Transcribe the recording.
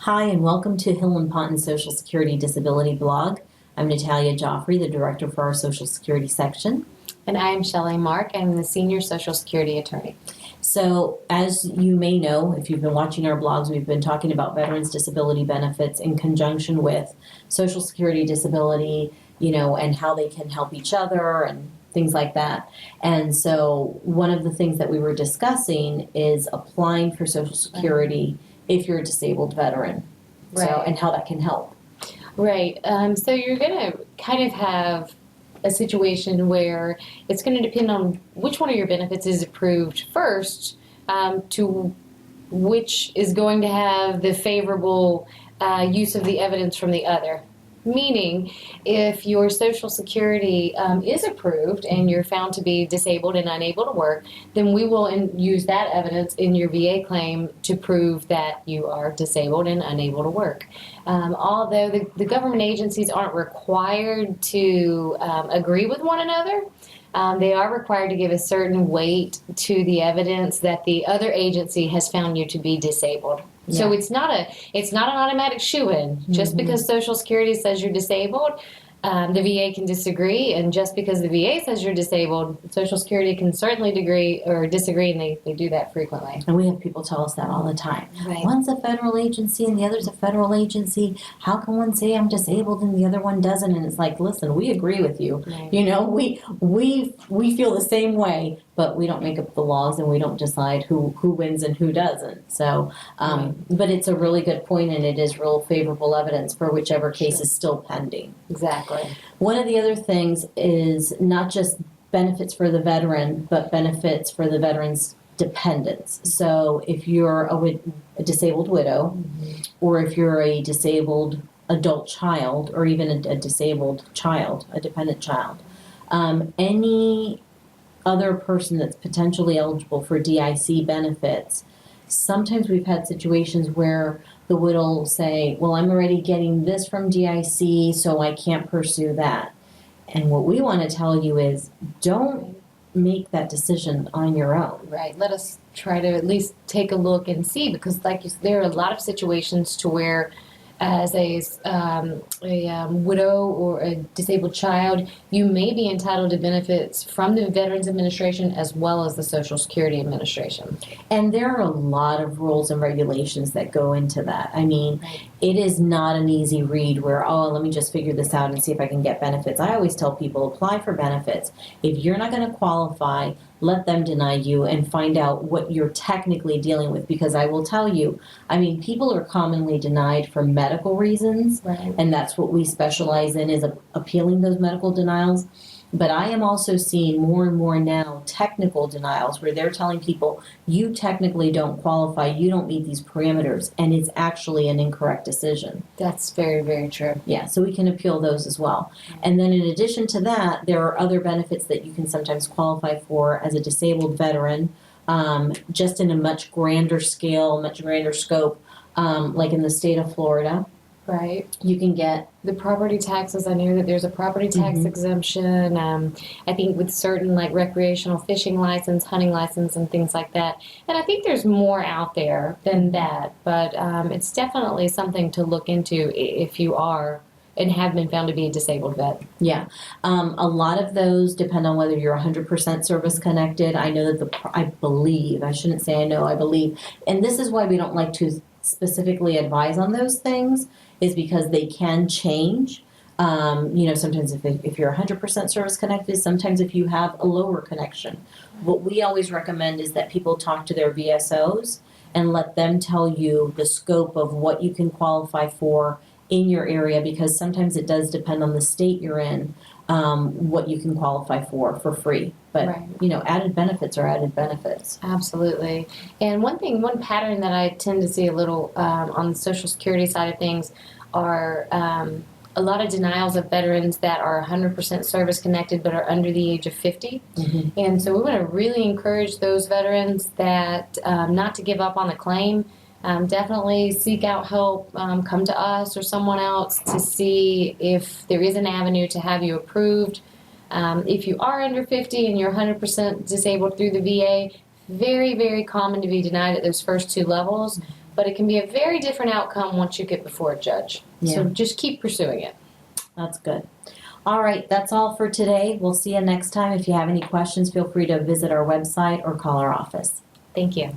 Hi, and welcome to Hill and Ponton's Social Security Disability blog. I'm Natalia, Jofre, the director for our Social Security section. And I am Shelly Mark. I'm the senior Social Security attorney. So, as you may know, if you've been watching our blogs, we've been talking about veterans' disability benefits in conjunction with Social Security disability, and how they can help each other and things like that. And so, one of the things that we were discussing is applying for Social Security if you're a disabled veteran, Right. and how that can help. Right. So you're going to kind of have a situation where it's going to depend on which one of your benefits is approved first, to which is going to have the favorable use of the evidence from the other. Meaning, if your Social Security is approved and you're found to be disabled and unable to work, then we will use that evidence in your VA claim to prove that you are disabled and unable to work. Although the government agencies aren't required to agree with one another, they are required to give a certain weight to the evidence that the other agency has found you to be disabled. Yeah. So it's not an automatic shoo-in. Just because Social Security says you're disabled, the VA can disagree, and just because the VA says you're disabled, Social Security can certainly disagree, and they do that frequently. And we have people tell us that all the time. Right. One's a federal agency and the other's a federal agency. How can one say I'm disabled and the other one doesn't? And it's like, listen, we agree with you. Right. We feel the same way, but we don't make up the laws and we don't decide who wins and who doesn't. So, but it's a really good point, and it is real favorable evidence for whichever case is still pending. Exactly. One of the other things is not just benefits for the veteran, but benefits for the veteran's dependents. So if you're a disabled widow, or if you're a disabled adult child, or even a disabled child, a dependent child, any other person that's potentially eligible for DIC benefits, sometimes we've had situations where the widow will say, well, I'm already getting this from DIC, so I can't pursue that. And what we want to tell you is, don't make that decision on your own. Right. Let us try to at least take a look and see, because there are a lot of situations to where, as a widow or a disabled child, you may be entitled to benefits from the Veterans Administration as well as the Social Security Administration. And there are a lot of rules and regulations that go into that. I mean, it is not an easy read where, let me just figure this out and see if I can get benefits. I always tell people, apply for benefits. If you're not going to qualify, let them deny you and find out what you're technically dealing with. Because I will tell you, people are commonly denied for medical reasons, right. And that's what we specialize in, is appealing those medical denials. But I am also seeing more and more now technical denials where they're telling people, you technically don't qualify, you don't meet these parameters, and it's actually an incorrect decision. That's very, very true. Yeah, so we can appeal those as well. And then in addition to that, there are other benefits that you can sometimes qualify for as a disabled veteran, just in a much grander scale, much grander scope, like in the state of Florida. Right. You can get the property taxes. I know that there's a property tax exemption. I think with certain recreational fishing license, hunting license, and things like that. And I think there's more out there than that. But it's definitely something to look into if you are and have been found to be a disabled vet. Yeah. A lot of those depend on whether you're 100% service connected. I know that I believe, I shouldn't say I know, I believe. And this is why we don't like to specifically advise on those things, is because they can change. Sometimes if you're 100% service connected, sometimes if you have a lower connection. What we always recommend is that people talk to their VSOs and let them tell you the scope of what you can qualify for in your area, because sometimes it does depend on the state you're in, what you can qualify for free. But, right. Added benefits are added benefits. Absolutely. And one pattern that I tend to see a little on the Social Security side of things are a lot of denials of veterans that are 100% service connected but are under the age of 50. And so we want to really encourage those veterans that not to give up on the claim. Definitely seek out help, come to us or someone else to see if there is an avenue to have you approved. If you are under 50 and you're 100% disabled through the VA, very, very common to be denied at those first two levels. but it can be a very different outcome once you get before a judge. So just keep pursuing it. That's good. All right, that's all for today. We'll see you next time. If you have any questions, feel free to visit our website or call our office. Thank you.